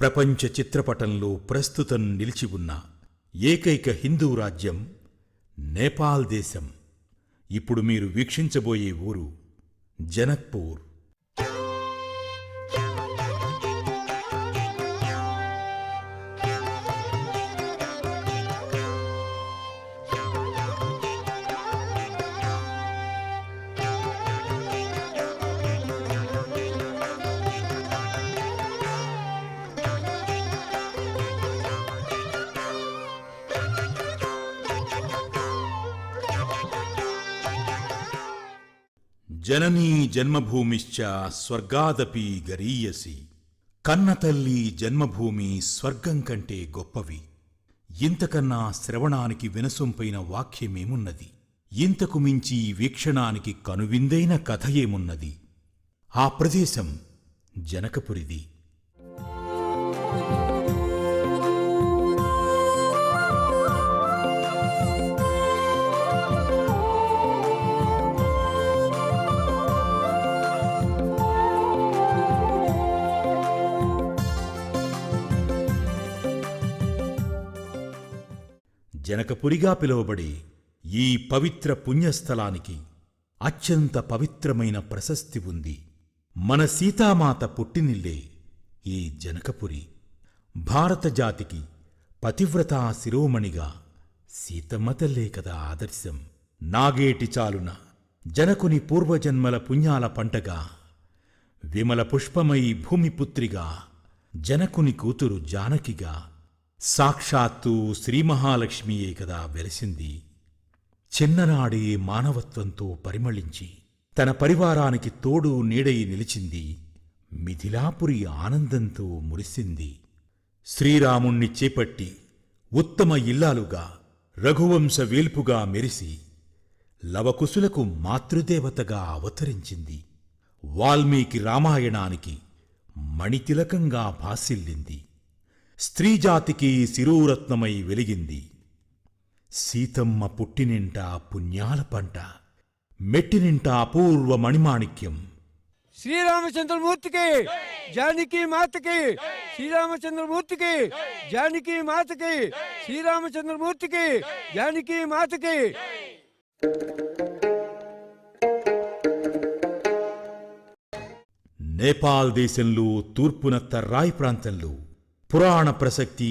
ప్రపంచ చిత్రపటంలో ప్రస్తుతం నిలిచి ఉన్న ఏకైక హిందూ రాజ్యం నేపాల్ దేశం. ఇప్పుడు మీరు వీక్షించబోయే ఊరు జనక్పూర్. జననీ జన్మభూమిశ్చ స్వర్గాదపి గరీయసి. కన్నతల్లి జన్మభూమి స్వర్గం కంటే గొప్పవి. ఇంతకన్నా శ్రవణానికి వినసొంపైన వాక్యమేమున్నది? ఇంతకు మించి వీక్షణానికి కనువిందైన కథ ఏమున్నది? ఆ ప్రదేశం జనకపురిది. జనకపురిగా పిలువబడే ఈ పవిత్ర పుణ్యస్థలానికి అత్యంత పవిత్రమైన ప్రశస్తి ఉంది. మన సీతామాత పుట్టినిల్లే ఈ జనకపురి. భారత జాతికి పతివ్రతా శిరోమణిగా సీతమ్మ తల్లే కదా ఆదర్శం. నాగేటి చాలున జనకుని పూర్వజన్మల పుణ్యాల పంటగా, విమల పుష్పమై భూమిపుత్రిగా, జనకుని కూతురు జానకిగా సాక్షాత్తు శ్రీమహాలక్ష్మియే కదా వెలసింది. చిన్ననాడే మానవత్వంతో పరిమళించి తన పరివారానికి తోడు నీడై నిలిచింది. మిథిలాపురి ఆనందంతో మురిసింది. శ్రీరాముణ్ణి చేపట్టి ఉత్తమ ఇల్లాలుగా, రఘువంశ వేల్పుగా మెరిసి లవకుశులకు మాతృదేవతగా అవతరించింది. వాల్మీకి రామాయణానికి మణితిలకంగా భాసిల్లింది. స్త్రీజాతికి శిరోరత్నమై వెలిగింది. సీతమ్మ పుట్టినింట పుణ్యాల పంట, మెట్టినింట అపూర్వ మణిమాణిక్యం. శ్రీరామచంద్రమూర్తికి జానకి మాతకి, శ్రీరామచంద్రమూర్తికి జానకి మాతకి, శ్రీరామచంద్రమూర్తికి జానకి మాతకి. నేపాల్ దేశంలో తూర్పున తరాయ్ ప్రాంతంలో పురాణ ప్రసక్తి,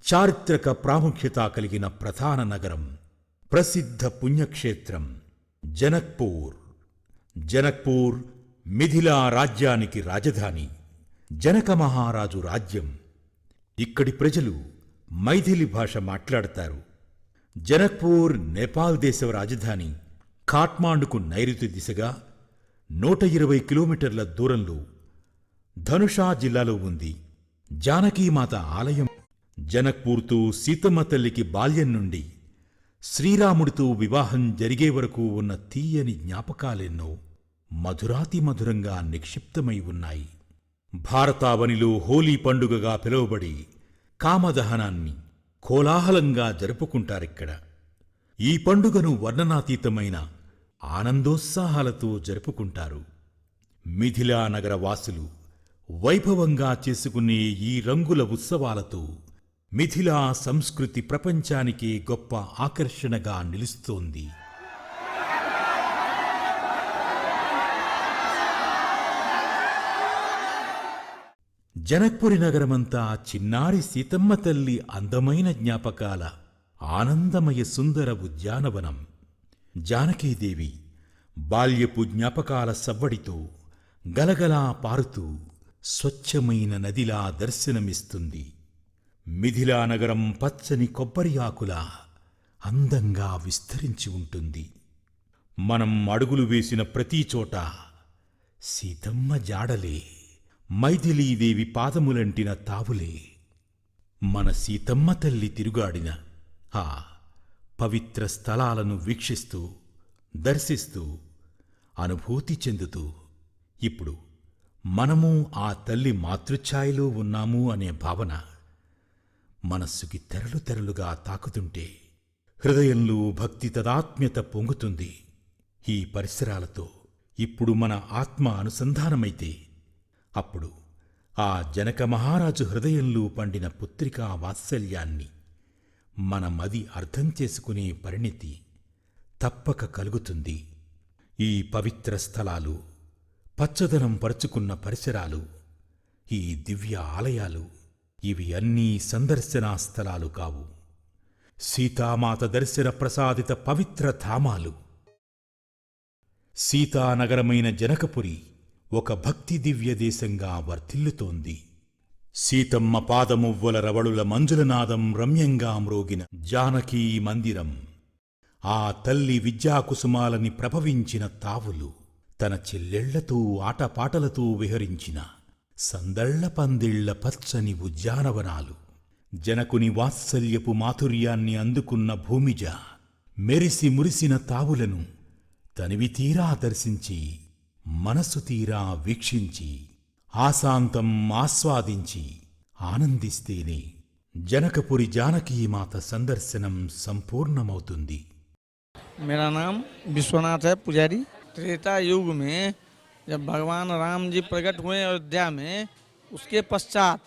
చారిత్రక ప్రాముఖ్యత కలిగిన ప్రధాన నగరం, ప్రసిద్ధ పుణ్యక్షేత్రం జనక్పూర్. జనక్పూర్ మిథిలా రాజ్యానికి రాజధాని. జనక మహారాజు రాజ్యం. ఇక్కడి ప్రజలు మైథిలి భాష మాట్లాడతారు. జనక్పూర్ నేపాల్ దేశ రాజధాని ఖాట్మాండుకు నైరుతి దిశగా 120 కిలోమీటర్ల దూరంలో ధనుషా జిల్లాలో ఉంది. జానకీమాత ఆలయం. జనక్పూర్తో సీతమ్మ తల్లికి బాల్యం నుండి శ్రీరాముడితో వివాహం జరిగే వరకు ఉన్న తీయని జ్ఞాపకాలెన్నో మధురాతి మధురంగా నిక్షిప్తమై ఉన్నాయి. భారతావనిలో హోలీ పండుగగా పిలువబడి కామదహనాన్ని కోలాహలంగా జరుపుకుంటారిక్కడ. ఈ పండుగను వర్ణనాతీతమైన ఆనందోత్సాహాలతో జరుపుకుంటారు. మిథిలా నగర వాసులు వైభవంగా చేసుకునే ఈ రంగుల ఉత్సవాలతో మిథిలా సంస్కృతి ప్రపంచానికే గొప్ప ఆకర్షణగా నిలుస్తోంది. జనక్పురి నగరమంతా చిన్నారి సీతమ్మ తల్లి అందమైన జ్ఞాపకాల ఆనందమయ సుందర ఉద్యానవనం. జానకీదేవి బాల్యపు జ్ఞాపకాల సవ్వడితో గలగలా పారుతూ స్వచ్ఛమైన నదిలా దర్శనమిస్తుంది. మిథిలా నగరం పచ్చని కొబ్బరి ఆకులా అందంగా విస్తరించి ఉంటుంది. మనం అడుగులు వేసిన ప్రతి చోట సీతమ్మ జాడలే, మైథిలీదేవి పాదములంటిన తావులే. మన సీతమ్మ తల్లి తిరుగాడిన ఆ పవిత్ర స్థలాలను వీక్షిస్తూ, దర్శిస్తూ, అనుభూతి చెందుతూ ఇప్పుడు మనము ఆ తల్లి మాతృఛాయలో ఉన్నాము అనే భావన మనస్సుకి తెరలు తెరలుగా తాకుతుంటే హృదయంలో భక్తి తదాత్మ్యత పొంగుతుంది. ఈ పరిసరాలతో ఇప్పుడు మన ఆత్మ అనుసంధానమైతే అప్పుడు ఆ జనక మహారాజు హృదయంలో పండిన పుత్రికా వాత్సల్యాన్ని మన మది అర్థం చేసుకునే పరిణితి తప్పక కలుగుతుంది. ఈ పవిత్ర స్థలాలు, పచ్చదనం పరుచుకున్న పరిసరాలు, ఈ దివ్య ఆలయాలు ఇవి అన్నీ సందర్శనా స్థలాలు కావు, సీతామాత దర్శన ప్రసాదిత పవిత్ర ధామాలు. సీతానగరమైన జనకపురి ఒక భక్తి దివ్య దేశంగా వర్ధిల్లుతోంది. సీతమ్మ పాదమువ్వల రవళుల మంజులనాదం రమ్యంగా మ్రోగిన జానకీ మందిరం, ఆ తల్లి విద్యాకుసుమాలని ప్రభవించిన తావులు, తన చెల్లెళ్లతో ఆటపాటలతో విహరించిన సందళ్ల పందిళ్ల పచ్చని ఉద్యానవనాలు, జనకుని వాత్సల్యపు మాధుర్యాన్ని అందుకున్న భూమిజ, మెరిసి మురిసిన తావులను తనివితీరా దర్శించి, మనసు తీరా వీక్షించి, ఆశాంతం ఆస్వాదించి ఆనందిస్తేనే జనకపురి జానకీమాత సందర్శనం సంపూర్ణమవుతుంది. मेरा नाम विश्वनाथ है पुजारी। त्रेता युग में जब भगवान राम जी प्रकट हुए अयोध्या में, उसके पश्चात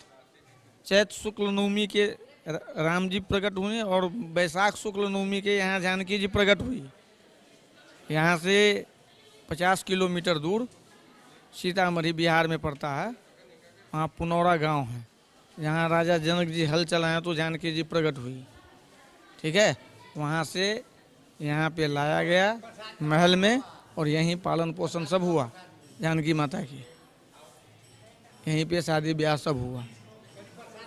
चैत शुक्ल नवमी के राम जी प्रकट हुए और बैसाख शुक्ल नवमी के यहाँ जानकी जी प्रकट हुई। यहाँ से 50 किलोमीटर दूर सीतामढ़ी बिहार में पड़ता है, वहाँ पुनौरा गांव है। यहाँ राजा जनक जी हल चलाए तो जानकी जी प्रकट हुई। ठीक है, वहाँ से यहाँ पे लाया गया महल में और यहीं पालन पोषण सब हुआ जानकी माता की। यहीं पे शादी ब्याह सब हुआ।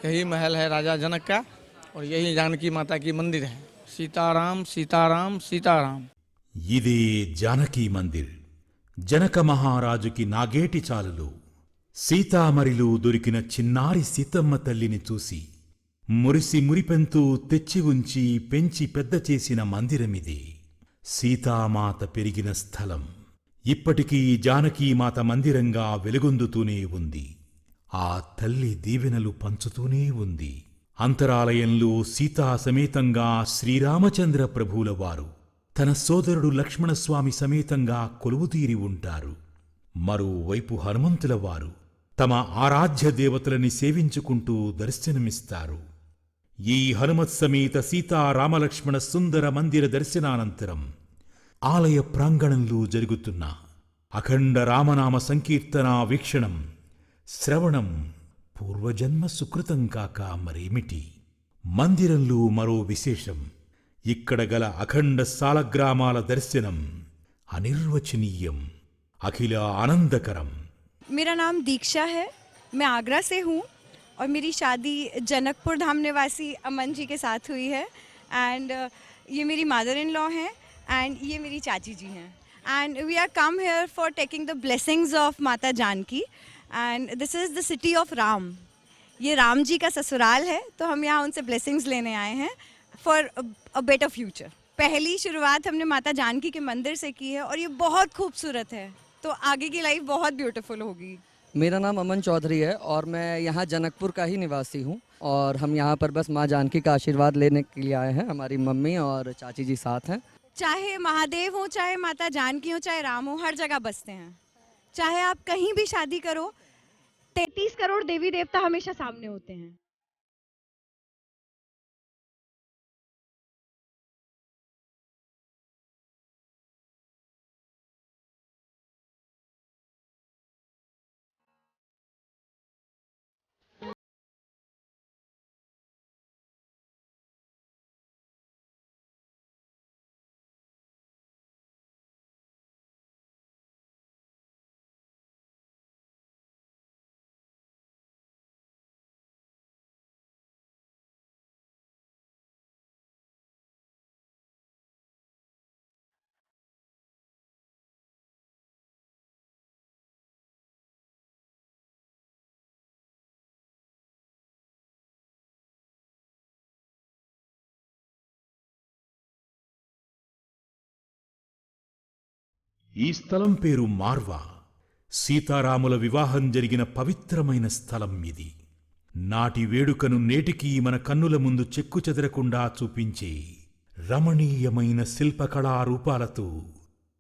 यही महल है राजा जनक का और यही जानकी माता की मंदिर है। सीताराम सीताराम सीताराम। ఇదే జానకీ మందిర్. జనక మహారాజుకి నాగేటి చాలులో సీతామరిలో దొరికిన చిన్నారి సీతమ్మ తల్లిని చూసి మురిసి మురిపెంతూ తెచ్చి ఉంచి పెంచి పెద్ద చేసిన మందిరమిదే. సీతామాత పెరిగిన స్థలం ఇప్పటికీ జానకీమాత మందిరంగా వెలుగొందుతూనే ఉంది. ఆ తల్లి దీవెనలు పంచుతూనే ఉంది. అంతరాలయంలో సీతా సమేతంగా శ్రీరామచంద్ర ప్రభువుల వారు తన సోదరుడు లక్ష్మణస్వామి సమేతంగా కొలువుతీరి ఉంటారు. మరోవైపు హనుమంతుల వారు తమ ఆరాధ్య దేవతలని సేవించుకుంటూ దర్శనమిస్తారు. ఈ హనుమత్ సమేత సీతారామలక్ష్మణ సుందర మందిర దర్శనానంతరం ఆలయ ప్రాంగణంలో జరుగుతున్న అఖండ రామనామ సంకీర్తన వీక్షణం, శ్రవణం పూర్వజన్మ సుకృతం కాక మరేమిటి. మందిరంలో మరో విశేషం, ఇక్కడ గల అఖండ సాలగ్రామాల దర్శనం అనిర్వచనీయం, అఖిల ఆనందకరం. मेरा नाम दीक्षा है, मैं आगरा से हूँ और मेरी शादी जनकपुर धाम निवासी अमन जी के साथ हुई है। एंड ये मेरी मदर इन लॉ हैं एंड ये मेरी चाची जी हैं। And we are come here for taking the blessings of Mata Janaki and this is the city of Ram. ये राम जी का ससुराल है, तो हम यहाँ उनसे ब्लेसिंग्स लेने आए हैं फॉर अ बेटर फ्यूचर। पहली शुरुआत हमने माता जानकी के मंदिर से की है और ये बहुत खूबसूरत है, तो आगे की लाइफ बहुत ब्यूटीफुल होगी। मेरा नाम अमन चौधरी है और मैं यहाँ जनकपुर का ही निवासी हूँ और हम यहाँ पर बस माँ जानकी का आशीर्वाद लेने के लिए आए हैं। हमारी मम्मी और चाची जी साथ हैं। चाहे महादेव हो, चाहे माता जानकी हो, चाहे राम हो, हर जगह बसते हैं। चाहे आप कहीं भी शादी करो, 33 करोड़ देवी देवता हमेशा सामने होते हैं। ఈ స్థలం పేరు మార్వా. సీతారాముల వివాహం జరిగిన పవిత్రమైన స్థలం ఇది. నాటి వేడుకను నేటికీ మన కన్నుల ముందు చెక్కు చెదరకుండా చూపించే రమణీయమైన శిల్పకళారూపాలతో,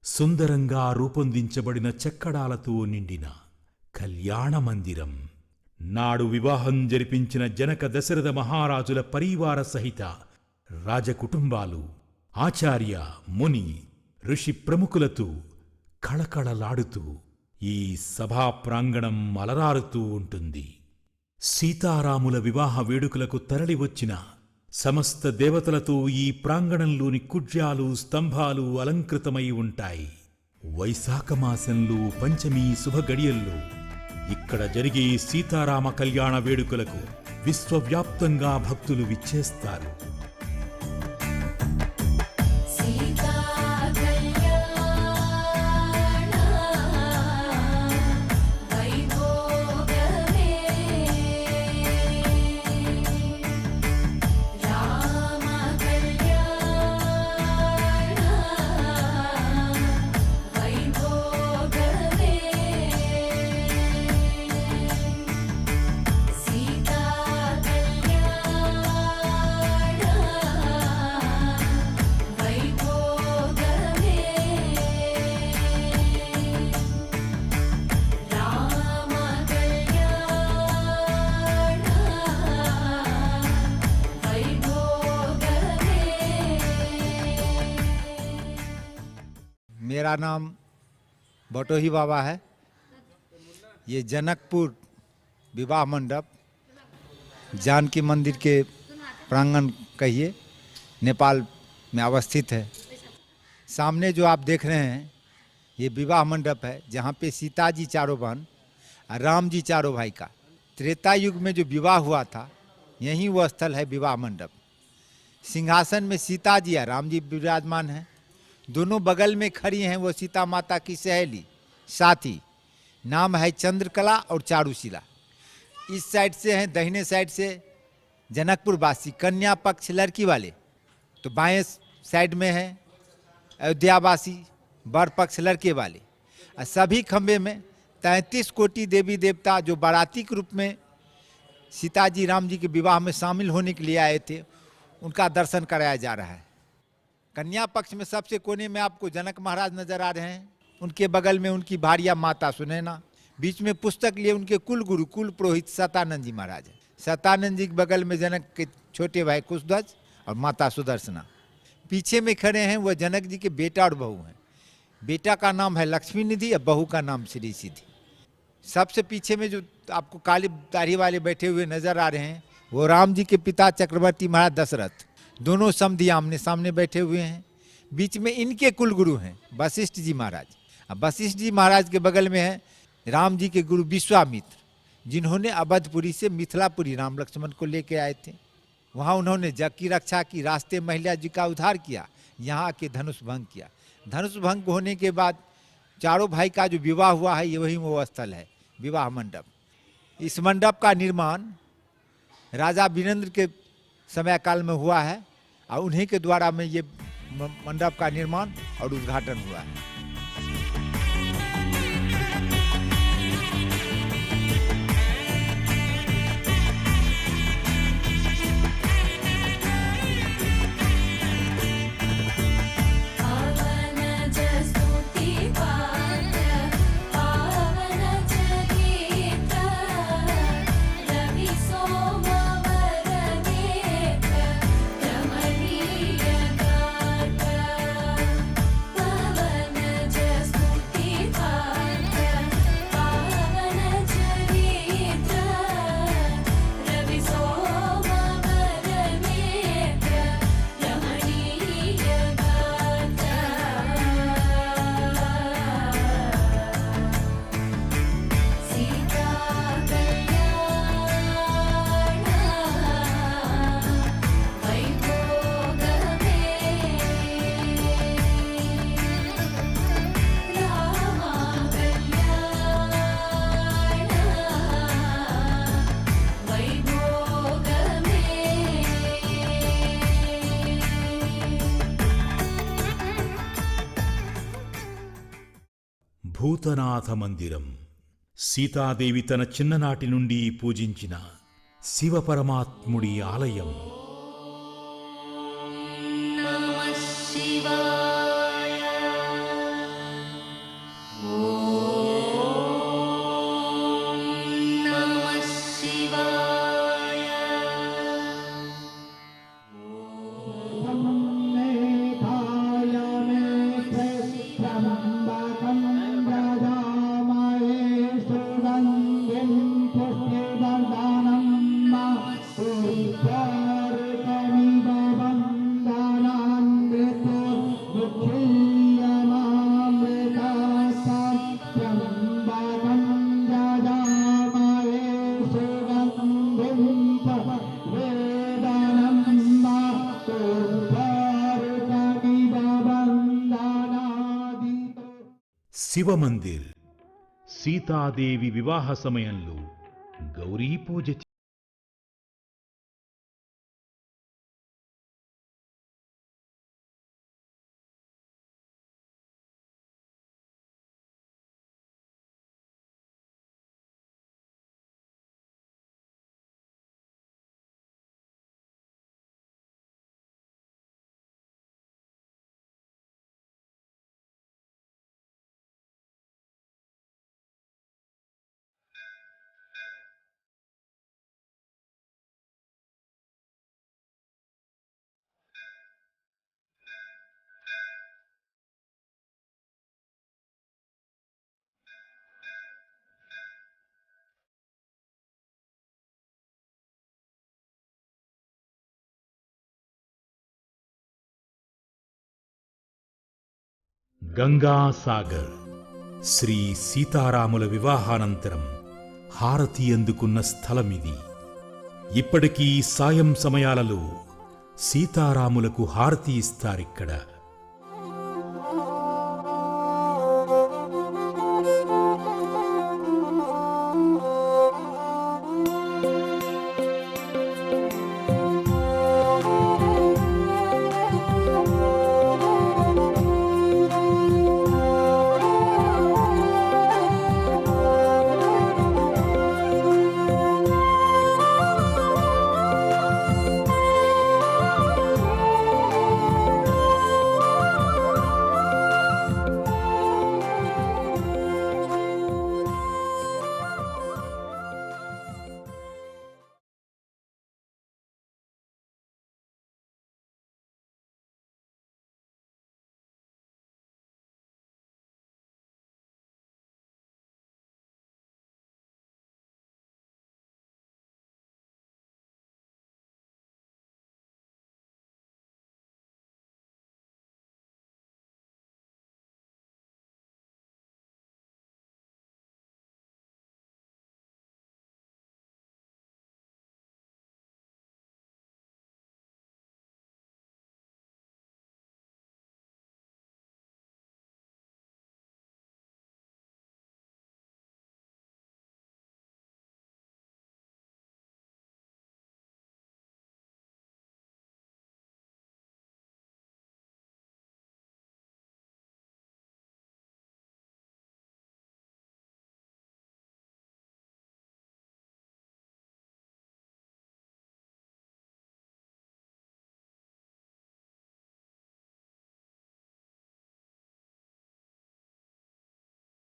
సుందరంగా రూపొందించబడిన చెక్కడాలతో నిండిన కళ్యాణ మందిరం నాడు వివాహం జరిపించిన జనక దశరథ మహారాజుల పరివార సహిత రాజకుటుంబాలు ఆచార్య ముని ఋషి ప్రముఖులతో కళకళలాడుతూ ఈ సభా ప్రాంగణం అలరారుతూ ఉంటుంది. సీతారాముల వివాహ వేడుకలకు తరలివచ్చిన సమస్త దేవతలతో ఈ ప్రాంగణంలోని కుడ్యాలు స్తంభాలు అలంకృతమై ఉంటాయి. వైశాఖ మాసంలో పంచమి శుభగడియల్లో ఇక్కడ జరిగే సీతారామ కళ్యాణ వేడుకలకు విశ్వవ్యాప్తంగా భక్తులు విచ్చేస్తారు. मेरा नाम बटोही बाबा है। ये जनकपुर विवाह मंडप जानकी मंदिर के प्रांगण कहिए नेपाल में अवस्थित है। सामने जो आप देख रहे हैं ये विवाह मंडप है जहाँ पे सीता जी चारों बहन और राम जी चारों भाई का त्रेता युग में जो विवाह हुआ था यही वो स्थल है विवाह मंडप। सिंहासन में सीता जी और राम जी विराजमान हैं। दोनों बगल में खड़ी हैं वो सीता माता की सहेली साथी, नाम है चंद्रकला और चारुशिला। इस साइड से हैं, दाहिने साइड से जनकपुर वासी कन्या पक्ष लड़की वाले, तो बाएं साइड में है अयोध्यावासी वर पक्ष लड़के वाले। और सभी खंबे में 33 कोटि देवी देवता जो बाराती के रूप में सीता जी राम जी के विवाह में शामिल होने के लिए आए थे उनका दर्शन कराया जा रहा है। कन्या पक्ष में सबसे कोने में आपको जनक महाराज नजर आ रहे हैं, उनके बगल में उनकी भारिया माता सुनैना, बीच में पुस्तक लिए उनके कुल गुरु कुल पुरोहित सतानंद जी महाराज है। सतानंद जी के बगल में जनक के छोटे भाई कुशध्वज और माता सुदर्शना। पीछे में खड़े हैं वह जनक जी के बेटा और बहू हैं। बेटा का नाम है लक्ष्मी निधि और बहू का नाम श्री सिद्धि। सबसे पीछे में जो आपको काली दाढ़ी वाले बैठे हुए नजर आ रहे हैं वो राम जी के पिता चक्रवर्ती महाराज दशरथ, दोनों समधी आमने सामने बैठे हुए हैं। बीच में इनके कुल गुरु हैं वशिष्ठ जी महाराज। अब वशिष्ठ जी महाराज के बगल में है राम जी के गुरु विश्वामित्र, जिन्होंने अवधपुरी से मिथिलापुरी राम लक्ष्मण को लेके आए थे। वहाँ उन्होंने जग की रक्षा की, रास्ते महिला जी का उद्धार किया, यहाँ आके धनुष भंग किया। धनुष भंग होने के बाद चारों भाई का जो विवाह हुआ है ये वही वो स्थल है विवाह मंडप। इस मंडप का निर्माण राजा वीरेंद्र के समय काल में हुआ है और उन्हीं के द्वारा में ये मंडप का निर्माण और उद्घाटन हुआ है। భూతనాథ మందిరం సీతాదేవి తన చిన్ననాటి నుండి పూజించిన శివపరమాత్ముడి ఆలయం. నమః శివమందిర్ సీతాదేవి వివాహ సమయంలో గౌరీ పూజ గంగా సాగర్ శ్రీ సీతారాముల వివాహానంతరం హారతి అందుకున్న స్థలమిది. ఇప్పటికీ సాయం సమయాలలో సీతారాములకు హారతి ఇస్తారిక్కడ.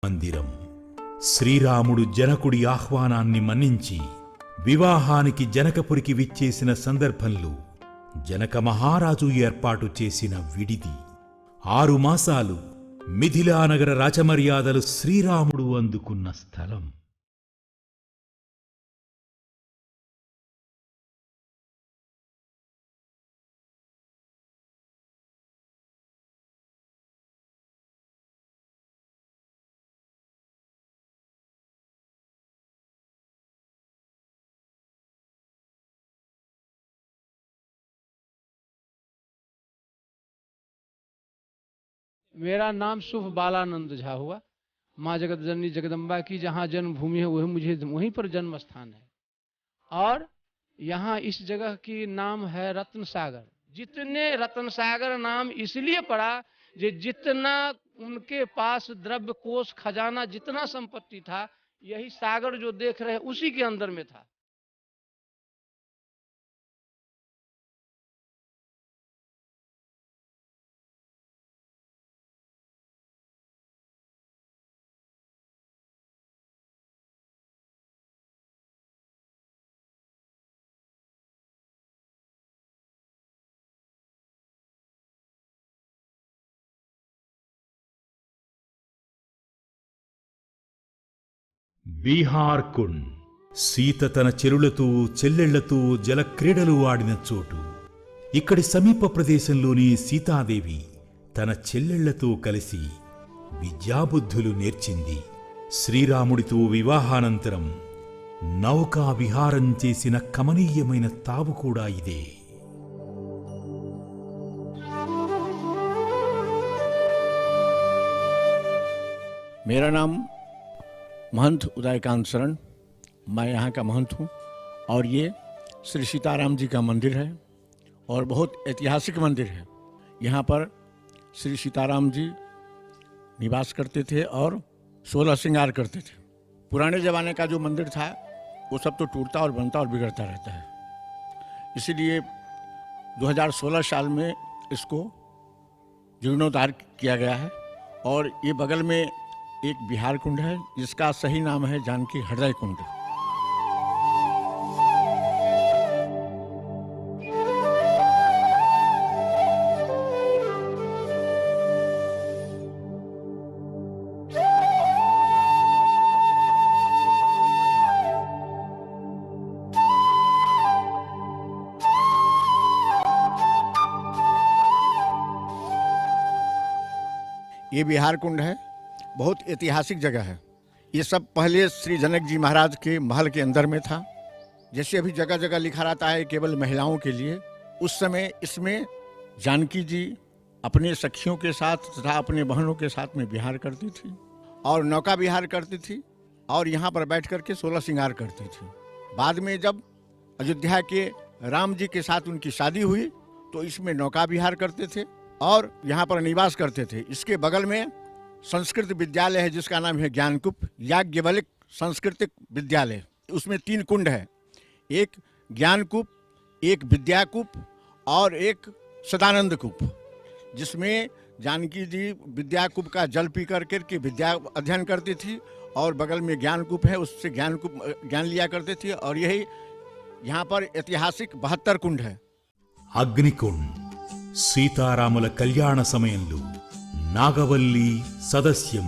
మందిరం శ్రీరాముడు జనకుడి ఆహ్వానాన్ని మన్నించి వివాహానికి జనకపురికి విచ్చేసిన సందర్భంలో జనక మహారాజు ఏర్పాటు చేసిన విడిది. 6 మాసాలు మిథిలానగర రాజమర్యాదలు శ్రీరాముడు అందుకున్న స్థలం. मेरा नाम शुभ बालानंद झा हुआ। माँ जगत जननी जगदम्बा की जहाँ जन्मभूमि है वही मुझे वहीं पर जन्म स्थान है। और यहाँ इस जगह की नाम है रत्न सागर। जितने रत्न सागर नाम इसलिए पड़ा कि जितना उनके पास द्रव्य कोष खजाना जितना संपत्ति था यही सागर जो देख रहे हैं उसी के अंदर में था। బీహార్ కుండ్ సీత తన చెరులతో చెల్లెళ్లతో జలక్రీడలు ఆడిన చోటు. ఇక్కడి సమీప ప్రదేశంలోని సీతాదేవి తన చెల్లెళ్లతో కలిసి విద్యాబుద్ధులు నేర్చింది. శ్రీరాముడితో వివాహానంతరం నౌకా విహారం చేసిన కమనీయమైన తావు కూడా ఇదే. मेरा नाम महंत उदयकांत शरण, मैं यहाँ का महंत हूँ और ये श्री सीताराम जी का मंदिर है और बहुत ऐतिहासिक मंदिर है। यहाँ पर श्री सीताराम जी निवास करते थे और 16 श्रृंगार करते थे। पुराने ज़माने का जो मंदिर था वो सब तो टूटता और बनता और बिगड़ता रहता है, इसीलिए 2016 साल में इसको जीर्णोद्धार किया गया है। और ये बगल में एक बिहार कुंड है जिसका सही नाम है जानकी हृदय कुंड। ये बिहार कुंड है, बहुत ऐतिहासिक जगह है। ये सब पहले श्री जनक जी महाराज के महल के अंदर में था। जैसे अभी जगह जगह लिखा रहता है केवल महिलाओं के लिए, उस समय इसमें जानकी जी अपने सखियों के साथ तथा अपने बहनों के साथ में विहार करती थी और नौका विहार करती थी और यहाँ पर बैठ करके 16 श्रृंगार करती थी। बाद में जब अयोध्या के राम जी के साथ उनकी शादी हुई तो इसमें नौका विहार करते थे और यहाँ पर निवास करते थे। इसके बगल में संस्कृत विद्यालय है जिसका नाम है ज्ञानकूप, याज्ञवल्क्य सांस्कृतिक विद्यालय। उसमें 3 कुंड है, एक ज्ञानकूप, एक विद्याकूप और एक सदानंद कूप, जिसमें जानकी जी विद्याकूप का जल पी करके विद्या अध्ययन करती थी और बगल में ज्ञानकूप है, उससे ज्ञान लिया करते थे। और यही यहाँ पर ऐतिहासिक 72 कुंड है। అగ్నికుండ్ సీతారాముల కళ్యాణ సమయంలో నాగవల్లి సదస్యం,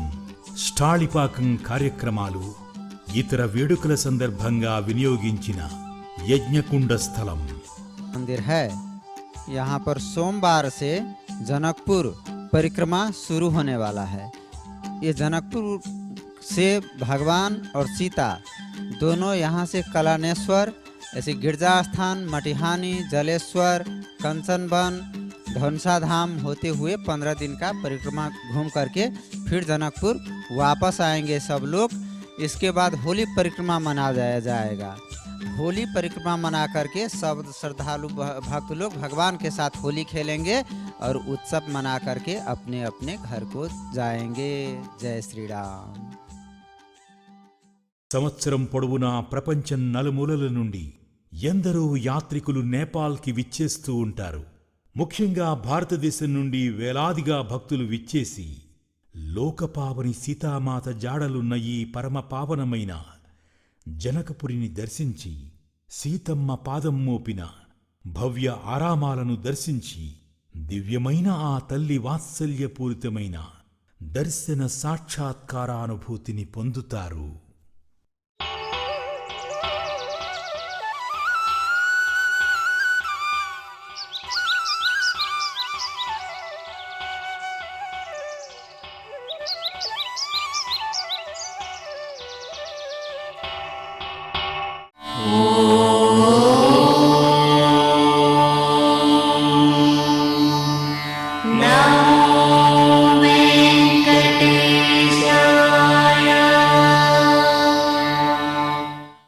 స్టాళిపాకం కార్యక్రమాలు, ఇతర వేడుకల సందర్భంగా వినియోగించిన యజ్ఞకుండ స్థలం मंदिर है। यहाँ पर सोमवार से जनकपुर परिक्रमा शुरू होने वाला है। ये जनकपुर से भगवान और सीता दोनों यहाँ से कलानेश्वर, ऐसे गिरजा स्थान, मटिहानी, जलेश्वर, कंचनवन, धनसा धाम होते हुए 15 दिन का परिक्रमा घूम करके फिर जनकपुर वापस आएंगे सब लोग। इसके बाद होली परिक्रमा मनाया जाएगा। होली परिक्रमा मना करके सब श्रद्धालु भक्त लोग भगवान के साथ होली खेलेंगे और उत्सव मना करके अपने अपने घर को जाएंगे। जय श्री राम। సంవత్సరం పొడవునా ప్రపంచం నలుమూలల నుండి ఎందరో యాత్రికులు నేపాల్కి విచ్చేస్తూ ఉంటారు. ముఖ్యంగా భారతదేశం నుండి వేలాదిగా భక్తులు విచ్చేసి లోకపావని సీతామాత జాడలున్న ఈ పరమ పావనమైన జనకపురిని దర్శించి సీతమ్మ పాదం మోపిన భవ్య ఆరామాలను దర్శించి దివ్యమైన ఆ తల్లి వాత్సల్యపూరితమైన దర్శన సాక్షాత్కారానుభూతిని పొందుతారు. ఓ